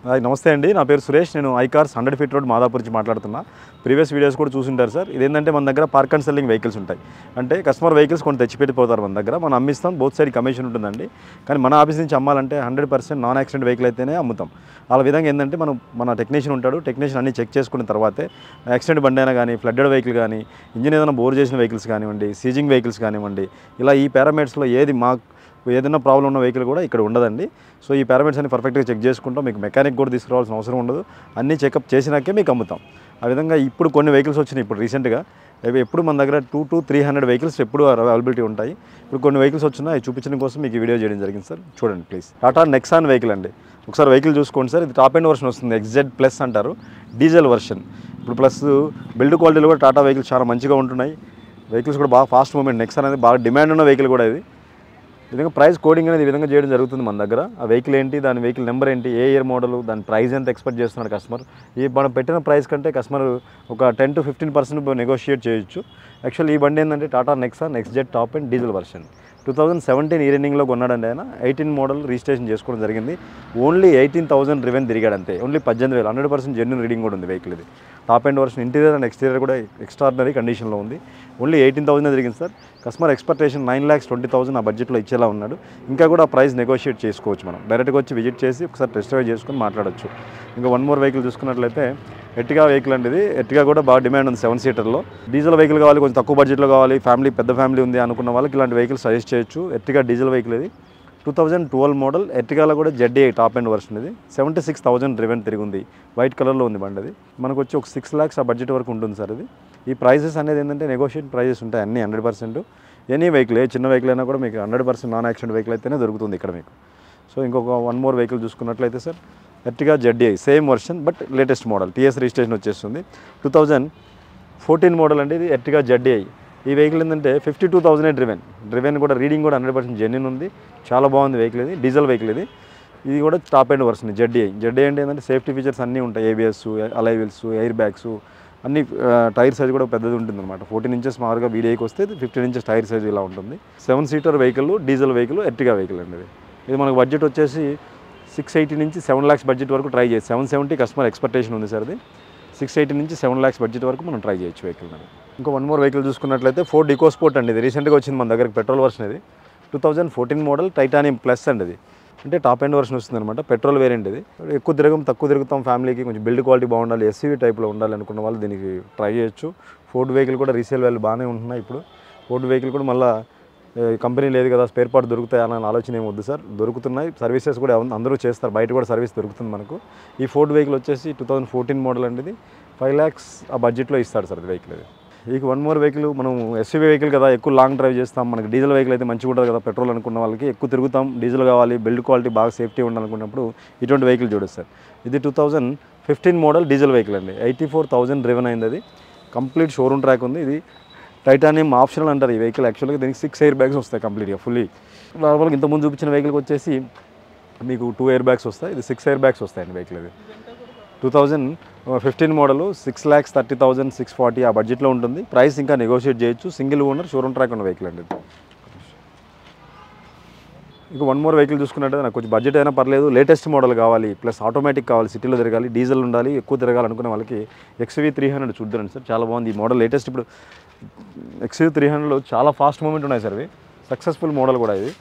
నమస్తే అండి. నా పేరు సురేష్. నేను ఐకార్స్ 100 ఫీట్ రోడ్ మాదాపూర్ నుంచి మాట్లాడుతున్నా. ప్రీవియస్ వీడియోస్ కూడా చూసుంటారు సార్. ఇదేంటంటే మన దగ్గర పార్క్ అండ్ సెల్లింగ్ వెహికల్స్ ఉంటాయి. అంటే కస్టమర్ వెహికల్స్ కొన్ని తెచ్చిపెట్టిపోతారు మన దగ్గర. మనం అమ్మిస్తాం, బోత్ సైడ్ కమిషన్ ఉంటుందండి. కానీ మన ఆఫీస్ నుంచి అమ్మాలంటే 100% నాన్ యాక్సిడెంట్ వెహికల్ అయితేనే అమ్ముతాం. ఆ విధంగా ఏంటంటే మన టెక్నీషియన్ ఉంటాడు. టెక్నీషియన్ అన్ని చెక్ చేసుకున్న తర్వాతే యాక్సిడెంట్ బండి అయినా కానీ, ఫ్లడ్డెడ్ వెహికల్ కానీ, ఇంజిన్ ఏదైనా బోర్ చేసిన వెహికల్స్ కానివ్వండి, సీజింగ్ వెహికల్స్ కానివ్వండి, ఇలా ఈ పారామీటర్స్లో ఏదైనా ప్రాబ్లం ఉన్న వెహికల్ కూడా ఇక్కడ ఉండదండి. సో ఈ పారామీటర్స్ అన్ని పర్ఫెక్ట్గా చెక్ చేసుకుంటాం. మీకు మెకానిక్ కూడా తీసుకురావాల్సిన అవసరం ఉండదు. అన్నీ చెకప్ చేసినాకే మీకు అమ్ముతాం. ఆ విధంగా ఇప్పుడు కొన్ని వెహికల్స్ వచ్చినాయి. ఇప్పుడు రీసెంట్గా ఎప్పుడు మన దగ్గర 200 to 300 వెహికల్స్ ఎప్పుడు అవైలబిలిటీ ఉంటాయి. ఇప్పుడు కొన్ని వెహికల్స్ వచ్చినాయి, చూపించడం కోసం మీకు ఈ వీడియో చేయడం జరిగింది సార్. చూడండి ప్లీజ్. టాటా నెక్సాన్ వెహికల్ అండి. ఒకసారి వెహికల్ చూసుకోండి సార్. ఇది టాప్ ఎండ్ వర్షన్ వస్తుంది, XZ+ అంటారు, డీజిల్ వర్షన్. ఇప్పుడు ప్లస్ బిల్డ్ క్వాలిటీలో కూడా టాటా వెహికల్స్ చాలా మంచిగా ఉంటున్నాయి. వెహికల్స్ కూడా బాగా ఫాస్ట్ మూమెంట్. నెక్సాన్ అనేది బాగా డిమాండ్ ఉన్న వెహికల్ కూడా ఇది. ఈ విధంగా ప్రైస్ కోడింగ్ అనేది ఈ విధంగా చేయడం జరుగుతుంది మన దగ్గర. ఆ వెహికల్ ఏంటి, దాని వెహికల్ నెంబర్ ఏంటి, ఏ ఇయర్ మోడల్, దాని ప్రైస్ ఎంత ఎక్స్పెక్ట్ చేస్తున్నాడు కస్టమర్. ఈ మనం పెట్టిన ప్రైస్ కంటే కస్టమర్ ఒక 10 to 15% నెగోషియేట్ చేయొచ్చు. యాక్చువల్ ఈ బండి ఏంటంటే Tata Nexon XZ top and diesel version 2017 ఈ రన్నింగ్లో కొన్నాడండి ఆయన. 18 మోడల్ రిజిస్ట్రేషన్ చేసుకోవడం జరిగింది. ఓన్లీ 18,000 రివెన్ తిరిగాడు అంతే. ఓన్లీ 18,000. 100% జెన్యూన్ రీడింగ్ కూడా ఉంది వెహికల్ ఇది. Top end version interior and exterior కూడా ఎక్స్ట్రాడినరీ కండిషన్లో ఉంది. ఓన్లీ 18,000 తిరిగింది సార్. కస్టమర్ ఎక్స్పెక్టేషన్ 9,20,000 ఆ బడ్జెట్లో ఇచ్చేలా ఉన్నాడు. ఇంకా కూడా ప్రైస్ నెగోషియేట్ చేసుకోవచ్చు. మనం డైరెక్ట్గా వచ్చి విజిట్ చేసి ఒకసారి టెస్ట్ డ్రైవ్ చేసుకొని మాట్లాడచ్చు. ఇంకా వన్ మోర్ వెహికల్ చూసుకున్నట్లయితే ఎర్టిగా వెహికల్ అండి. ఇది ఎర్టిగా కూడా బాగా డిమాండ్ ఉంది 7 సీటర్లో. డీజిల్ వెహికల్ కావాలి, కొంచెం తక్కువ బడ్జెట్లో కావాలి, పెద్ద ఫ్యామిలీ ఉంది అనుకున్న వాళ్ళకి ఇలాంటి వెహికల్ సజెస్ట్ చేయొచ్చు. ఎర్టిగా డీజిల్ వెహికల్ ఇది. 2012 మోడల్. ఎర్టిగాలో కూడా ZDI టాప్ ఎండ్ వర్షన్ ఇది. 76,000 రివెన్ తిరిగింది. వైట్ కలర్లో ఉంది బండి అది. మనకు వచ్చి ఒక 6 lakhs ఆ బడ్జెట్ వరకు ఉంటుంది సార్ ఇది. ఈ ప్రైసెస్ అనేది ఏంటంటే నెగోషియేట్ ప్రైజెస్ ఉంటాయి అన్నీ 100%. ఎనీ వెహికల్, చిన్న వెహికల్ అయినా కూడా మీకు 100% నాన్ యాక్సిడెంట్ వెహికల్ అయితేనే దొరుకుతుంది ఇక్కడ మీకు. సో ఇంకొక వన్ మోర్ వెహికల్ చూసుకున్నట్లయితే sir Ertiga ZDI same version but latest model. TS registration వచ్చేస్తుంది. 2014 మోడల్ అండి ఇది. Ertiga ZDI. ఈ వెహికల్ ఏంటంటే 52,000 డ్రివెన్ కూడా రీడింగ్ కూడా 100% జెన్యూన్ ఉంది. చాలా బాగుంది వెహికల్ ఇది. డీజిల్ వెహికల్ ఇది. ఇది కూడా టాప్ ఎండ్ వర్షన్ ZDI అంటే ఏంటంటే సేఫ్టీ ఫీచర్స్ అన్నీ ఉంటాయి. ABS, అలై వీల్స్, ఎయిర్ బ్యాగ్స్ అన్ని. టైర్ సైజ్ కూడా పెద్దది ఉంటుంది అనమాట. 14 inches మామూలుగా వీడియోకి వస్తే 15 inches టైర్ సైజ్ ఇలా ఉంటుంది. 7 seater vehicle, diesel vehicle, Ertiga vehicle అండి ఇది. మనకు బడ్జెట్ వచ్చేసి 680 నుంచి 7 lakhs బడ్జెట్ వరకు ట్రై చేయొచ్చు. 770 కస్టమర్ ఎక్స్పెక్టేషన్ ఉంది సార్ అది. 680 నుంచి 7 lakhs బడ్జెట్ వరకు మనం ట్రై చేయొచ్చు వెహికల్ అని. ఇంకో వన్ మోర్ వెహికల్ చూసుకున్నట్లయితే ఫోర్డ్ ఈకోస్పోర్ట్ అండి. ఇది రీసెంట్గా వచ్చింది మన దగ్గర పెట్రోల్ వర్షన్ ఇది. 2014 మోడల్ టైటానియం ప్లస్ అండి ఇది. అంటే టాప్ ఎండ్ వర్షన్ వస్తుంది అనమాట. పెట్రోల్ వేరియంట్ ఇది. ఎక్కువ తక్కువ తిరుగుతాం, ఫ్యామిలీకి కొంచెం బిల్డ్ క్వాలిటీ బాగుండాలి, SUV టైప్లో ఉండాలి అనుకున్న వాళ్ళు దీనికి ట్రై చేయొచ్చు. ఫోర్డ్ వెహికల్ కూడా రీసేల్ వాల్యూ బాగానే ఉంటున్నాయి ఇప్పుడు. ఫోర్డ్ వెహికల్ కూడా మళ్ళీ కంపెనీ లేదు కదా, స్పేర్ పార్ట్ దొరుకుతాయి అన్న ఆలోచన ఏమి వద్దు సార్. దొరుకుతున్నాయి. సర్వీసెస్ కూడా అందరూ చేస్తారు, బయట కూడా సర్వీస్ దొరుకుతుంది మనకు. ఈ ఫోర్డ్ వెహికల్ వచ్చేసి 2014 మోడల్ అండి ఇది. 5 lakhs ఆ బడ్జెట్లో ఇస్తాడు సార్ వెహికల్ ఇది. ఇక వన్ మోర్ వెహికల్, మనం SUV వెహికల్ కదా, ఎక్కువ లాంగ్ డ్రైవ్ చేస్తాం. మనకి డీజిల్ వెహికల్ అయితే మంచిగా ఉంటుంది కదా, పెట్రోల్ అనుకున్న వాళ్ళకి ఎక్కువ తిరుగుతాం, డీజిల్ కావాలి, బిల్డ్ క్వాలిటీ బాగా సేఫ్టీ ఉండాలనుకున్నప్పుడు ఇటువంటి వెహికల్ చూడొచ్చు సార్. ఇది 2015 మోడల్ డీజిల్ వెహికల్ అండి. 84,000 డ్రివెన్ అయింది అది. కంప్లీట్ షోరూమ్ ట్రాక్ ఉంది. ఇది టైటానియం ఆప్షనల్ అంటారు ఈ వెహికల్. యాక్చువల్గా దీనికి 6 air bags వస్తాయి కంప్లీట్గా ఫుల్లీ. నార్మల్గా ఇంతకుముందు చూపించిన వెహికల్కి వచ్చేసి మీకు 2 air bags వస్తాయి. ఇది 6 air bags వస్తాయండి వెహికల్ ఇది. 2015 మోడల్. 6,30,640 ఆ బడ్జెట్లో ఉంటుంది. ప్రైస్ ఇంకా నెగోషియేట్ చేయొచ్చు. సింగిల్ ఓనర్ షోరూమ్ ట్రాక్ ఉన్న వెహికల్ అండి. ఇంకా వన్ మోర్ వెహికల్ చూసుకున్నట్టు నాకు కొంచెం బడ్జెట్ అయినా పర్లేదు, లేటెస్ట్ మోడల్ కావాలి, ప్లస్ ఆటోమేటిక్ కావాలి, సిటీలో తిరగాలి, డీజిల్ ఉండాలి, ఎక్కువ తిరగాలనుకునే వాళ్ళకి XUV300 చూద్దాం సార్. చాలా బాగుంది ఈ మోడల్. లేటెస్ట్ ఇప్పుడు XUV300లో చాలా ఫాస్ట్ మూమెంట్ ఉన్నాయి సార్. ఇవి సక్సెస్ఫుల్ మోడల్ కూడా ఇది.